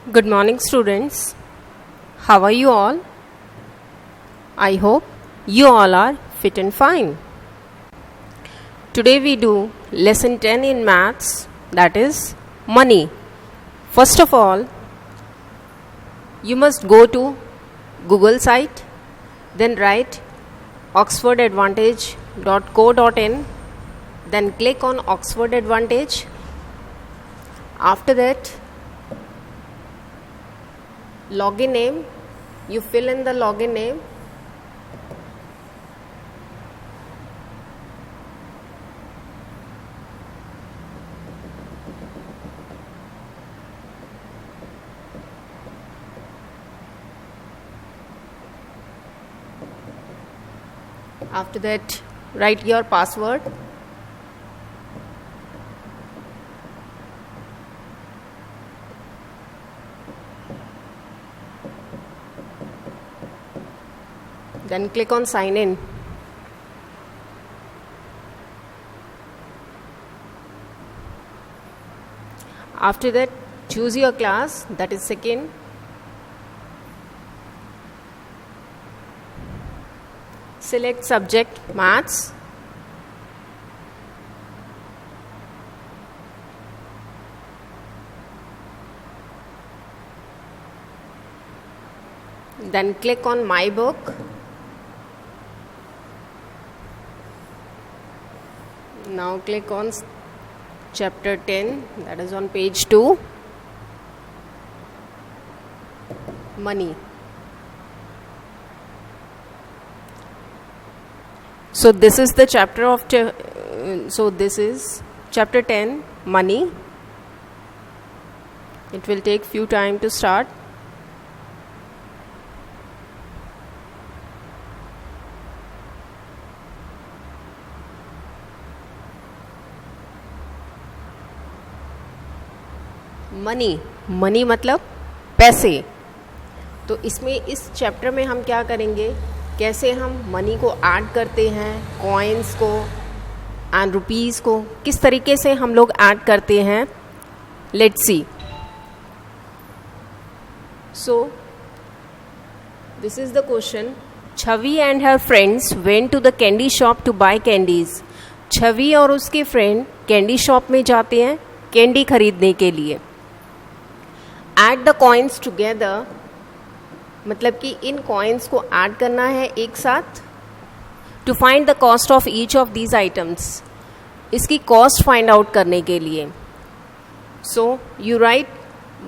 Good morning, students. How are you all? I hope you all are fit and fine. Today we do lesson 10 in maths, that is money. First of all, you must go to Google site, then write oxfordadvantage.co.in, then click on Oxford Advantage. After that, login name, you fill in the login name. After that, write your password. Then click on sign in. After that, choose your class, that is second. Select subject maths. Then click on my book. Now click on chapter 10, that is on page 2, money. So this is the chapter of this is chapter 10, money. It will take few time to start. Money मतलब पैसे। तो इसमें इस chapter में हम क्या करेंगे, कैसे हम मनी को ऐड करते हैं, कॉइन्स को एंड रुपीस को किस तरीके से हम लोग ऐड करते हैं, let's see. So this is the question. Chhavi and her friends went to the candy shop to buy candies. Chhavi और उसके फ्रेंड कैंडी शॉप में जाते हैं कैंडी खरीदने के लिए। ऐड द कॉइन्स टुगेदर मतलब कि इन कॉइन्स को ऐड करना है एक साथ। To find the cost of each of these items, इसकी कॉस्ट फाइंड आउट करने के लिए। So you write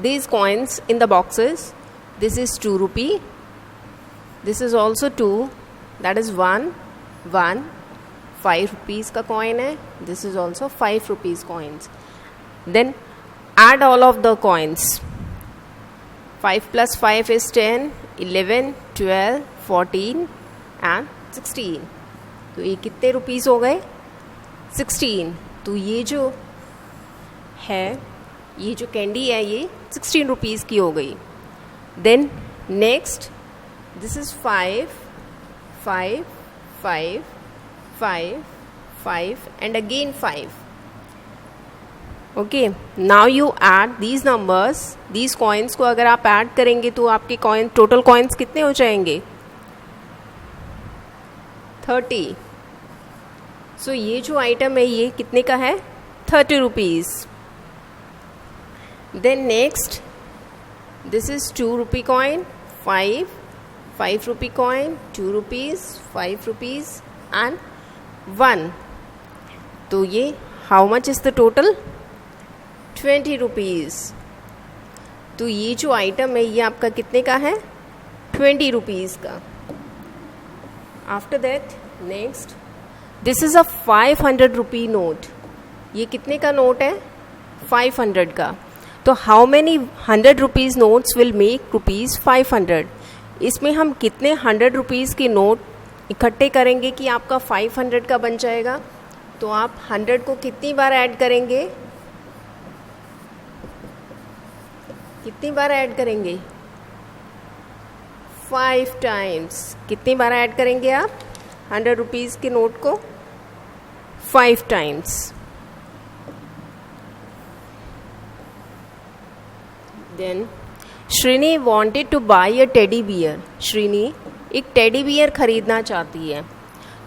these coins in the boxes. This is 2 rupee, this is also 2, that is 1 1। 5 rupees का कॉइन है, this is also 5 rupees coins. Then add all of the coins. 5 plus 5 is 10, 11, 12, 14 and 16. तो ये कितने rupees हो गए? 16। तो ये जो है, ये जो कैंडी है ये 16 रुपीस की हो गई। Then next, this is 5 5 5 5 5 and again 5. Okay, now you add these numbers. These coins को अगर आप ऐड करेंगे तो आपके कॉइन टोटल कॉइन्स कितने हो जाएंगे? 30। सो ये जो आइटम है ये कितने का है? 30 rupees. Then next, this is 2 rupee coin, 5 rupee coin, 2 rupees, 5 rupees and 1। तो ये how much is the total? 20 rupees. तो ये जो आइटम है ये आपका कितने का है? 20 रुपीज़ का। After that next, this is a 500 rupee note. ये कितने का नोट है? 500 का। तो how many 100 rupees notes will make rupees 500? इसमें हम कितने 100 रुपीज़ के नोट इकट्ठे करेंगे कि आपका 500 का बन जाएगा? तो आप 100 को कितनी बार ऐड करेंगे? कितनी बार ऐड करेंगे? 5 टाइम्स। कितनी बार ऐड करेंगे आप 100 रुपीज़ के नोट को? 5 times. Then Srini wanted to buy a teddy bear. Srini एक टेडी बियर खरीदना चाहती है.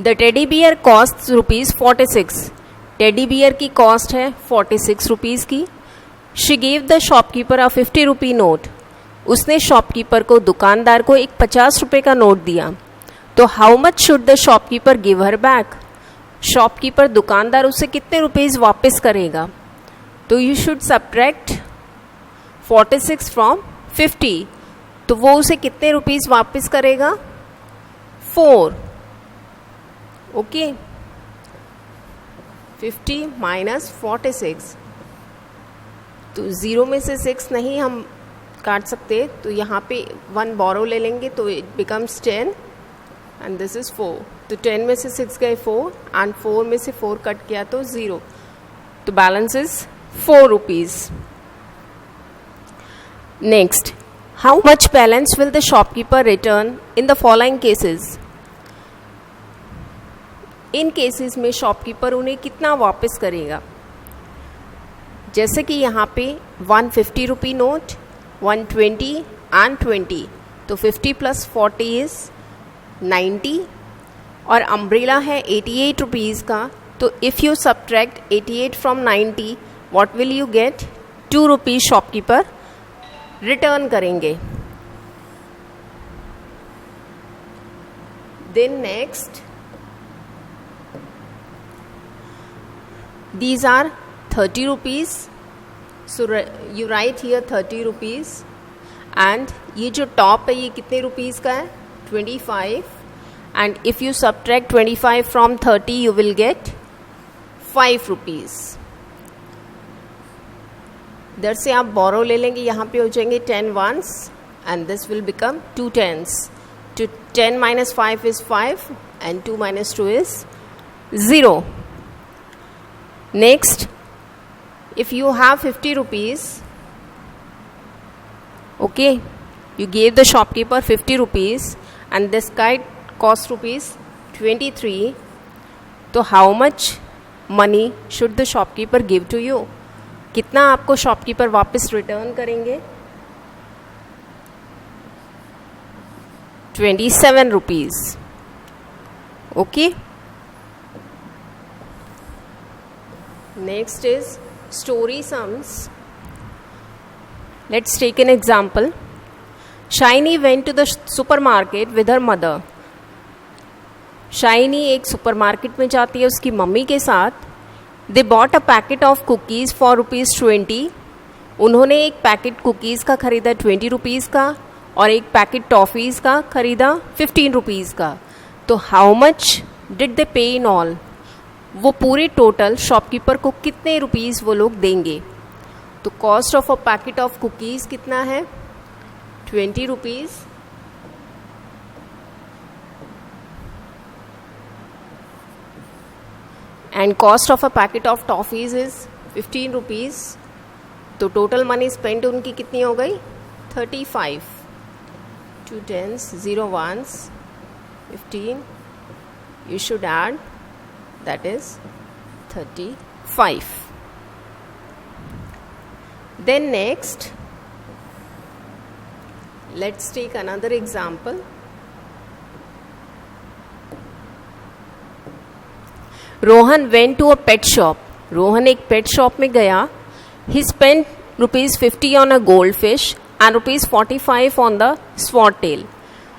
The teddy bear cost ₹46. Teddy bear की कॉस्ट है 46 रुपीज़ की. She gave the shopkeeper a 50 rupee note. उसने शॉपकीपर को, दुकानदार को एक 50 रुपये का नोट दिया. तो how much should the shopkeeper give her back. Shopkeeper, दुकानदार उसे कितने रुपीज़ वापस करेगा. तो यू शुड सब्ट्रैक्ट 46 फ्रॉम 50. तो वो उसे कितने रुपीज़ वापस करेगा. 4. ओके. 50 माइनस 46. तो 0 में से 6 नहीं हम काट सकते, तो यहाँ पे 1 बोरो ले लेंगे तो it becomes 10 and this is 4. तो 10 में से 6 गए 4 एंड 4 में से 4 कट किया तो 0. तो balance is 4 rupees. Next, how much balance will the shopkeeper return in the following cases. In cases में शॉपकीपर उन्हें कितना वापस करेगा. जैसे कि यहाँ पे 150 रुपी नोट, 120 एंड 20. तो 50 प्लस 40 इज 90 और अम्ब्रेला है 88 रुपीज़ का. तो if you subtract 88 from 90 what will you get. 2 rupees shopkeeper return करेंगे. Then next, these are 30 rupees. So you write here 30 rupees. And ये जो टॉप है ये कितने रुपीज़ का है. 25. And if you subtract 25 from 30 you will get 5 rupees. इधर से आप बोरो ले लेंगे, यहाँ पे हो जाएंगे 10 ones and this will become 2 tens. To 10 minus 5 is 5 and 2 minus 2 is 0. Next, if you have 50 rupees, okay, you gave the shopkeeper 50 rupees and this guy cost rupees 23. तो how much money should the shopkeeper give to you. कितना आपको shopkeeper वापस return करेंगे. 27 rupees. Okay. Next is story sums. Let's take an example. Shiny went to the supermarket with her mother. Shiny एक supermarket में जाती है उसकी mummy के साथ. They bought a packet of cookies for ₹20. उन्होंने एक पैकेट कुकीज़ का ख़रीदा 20 रुपीज़ का और एक पैकेट टॉफ़ीज़ का ख़रीदा 15 रुपीज़ का. तो हाउ मच डिड दे पे इन ऑल. वो पूरे टोटल शॉपकीपर को कितने रुपीज़ वो लोग देंगे. तो cost of a packet of cookies कितना है. 20 rupees. And cost of a packet of toffees is 15 rupees. तो टोटल मनी स्पेंड उनकी कितनी हो गई. 35. 2 tens, 0 ones, 15. You should add, that is 35. Then next, let's take another example. Rohan went to a pet shop. Rohan एक pet shop में गया. He spent ₹50 on a goldfish and ₹45 on the swordtail.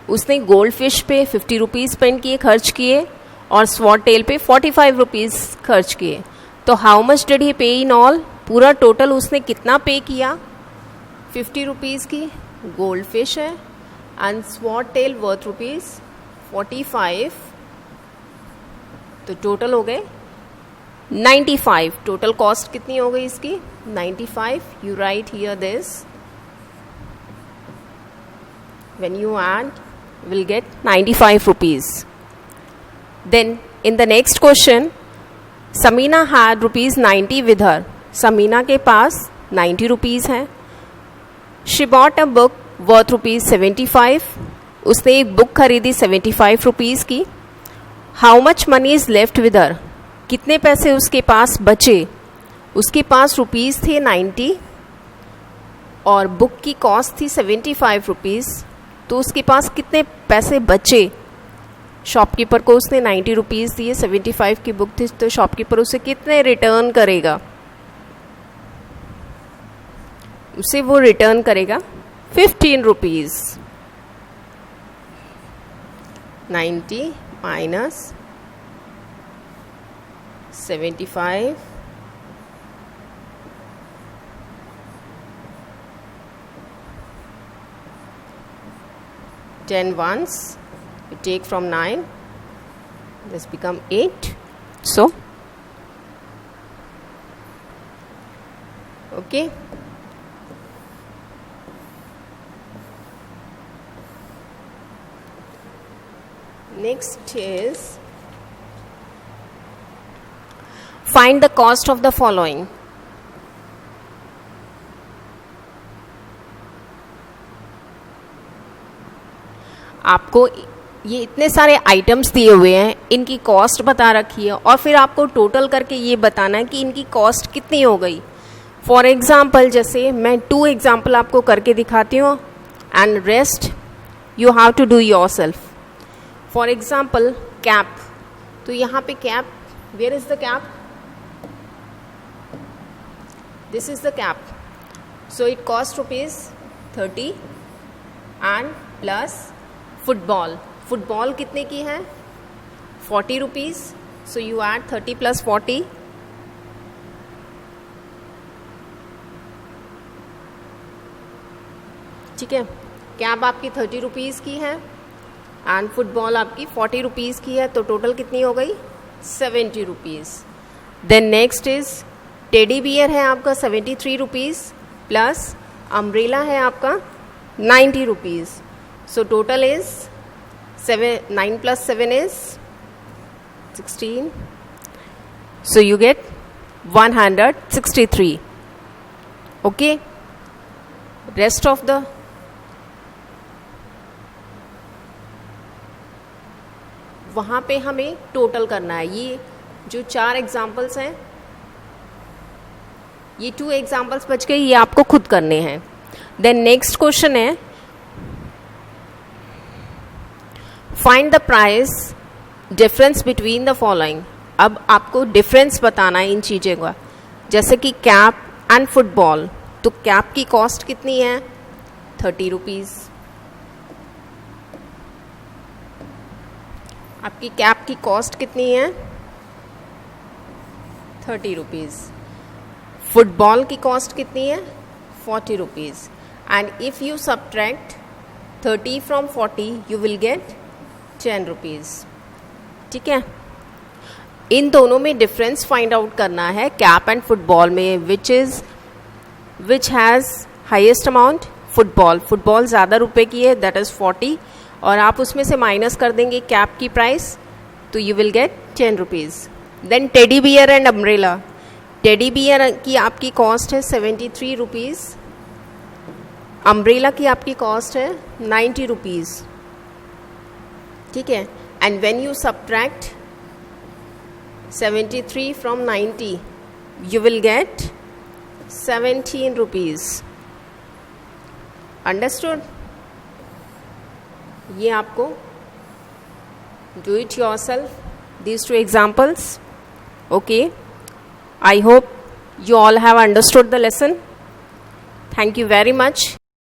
उसने gold fish पे 50 rupees spend किए, खर्च किए, और स्वॉट tell पे 45 रुपीज़ खर्च किए. तो हाउ मच डिड ही पे इन ऑल. पूरा टोटल उसने कितना पे किया. 50 रुपीज़ की गोल्ड फिश है एंड स्वॉट टेल वर्थ ₹45. तो टोटल हो गए 95. टोटल कॉस्ट कितनी हो गई इसकी. 95. You right here this. When you add, you will get 95 rupees. Then in the next question, Samina had ₹90 with her. Samina के पास 90 रुपीज़ हैं. She bought a book worth ₹75. उसने एक बुक खरीदी 75 रुपीज़ की. How much money is left with her? कितने पैसे उसके पास बचे. उसके पास रुपीज़ थे 90 और बुक की कॉस्ट थी 75 रुपीज़, तो उसके पास कितने पैसे बचे? शॉपकीपर को उसने 90 रुपीज़ दिए, 75 की बुक थी, तो शॉपकीपर उसे कितने रिटर्न करेगा? उसे वो रिटर्न करेगा 15 rupees. 90 minus 75 10 ones, you take from 9, this become 8. So okay, next is find the cost of the following. आपको ये इतने सारे आइटम्स दिए हुए हैं, इनकी कॉस्ट बता रखी है और फिर आपको टोटल करके ये बताना है कि इनकी कॉस्ट कितनी हो गई। फॉर एग्जाम्पल जैसे मैं 2 एग्जाम्पल आपको करके दिखाती हूँ and rest you have to do yourself. For example cap, तो यहाँ पे cap, where is the cap? This is the cap, so it cost ₹30 and plus football, football कितने की है? 40 rupees, so you add 30 plus 40, ठीक है। Cab आपकी 30 rupees की है एंड फुटबॉल आपकी 40 रुपीज़ की है, तो टोटल कितनी हो गई? 70 rupees. Then next is teddy bear है आपका 73 रुपीज़ प्लस अम्ब्रेला है आपका 90 rupees, so total is 9 plus 7 is 16, so you get 163. okay, rest of the वहाँ पे हमें टोटल करना है। ये जो 4 एग्जाम्पल्स हैं, ये 2 एग्जाम्पल्स बच गए, ये आपको खुद करने हैं। देन नेक्स्ट क्वेश्चन है find the price difference between the following. अब आपको डिफरेंस बताना है इन चीज़ों का, जैसे कि कैप एंड फुटबॉल, तो कैप की कॉस्ट कितनी है? 30 रुपीज़। आपकी कैप की कॉस्ट कितनी है? 30 रुपीज़। फुटबॉल की कॉस्ट कितनी है? 40 rupees. And if you subtract 30 from 40 you will get 10 rupees, ठीक है। इन दोनों में डिफरेंस फाइंड आउट करना है कैप एंड फुटबॉल में, which has highest amount? Football ज़्यादा रुपए की है, दैट इज़ 40, और आप उसमें से माइनस कर देंगे कैप की प्राइस, तो you will get 10 rupees. Then teddy bear and umbrella, teddy bear की आपकी कॉस्ट है 73 रुपीज़, अम्ब्रेला की आपकी कॉस्ट है 90 रुपीज़, ठीक है। And when you subtract 73 from 90 you will gate 17 rupees. Understood? ये आपको do it yourself, these 2 examples. Okay, I hope you all have understood the lesson. Thank you very much.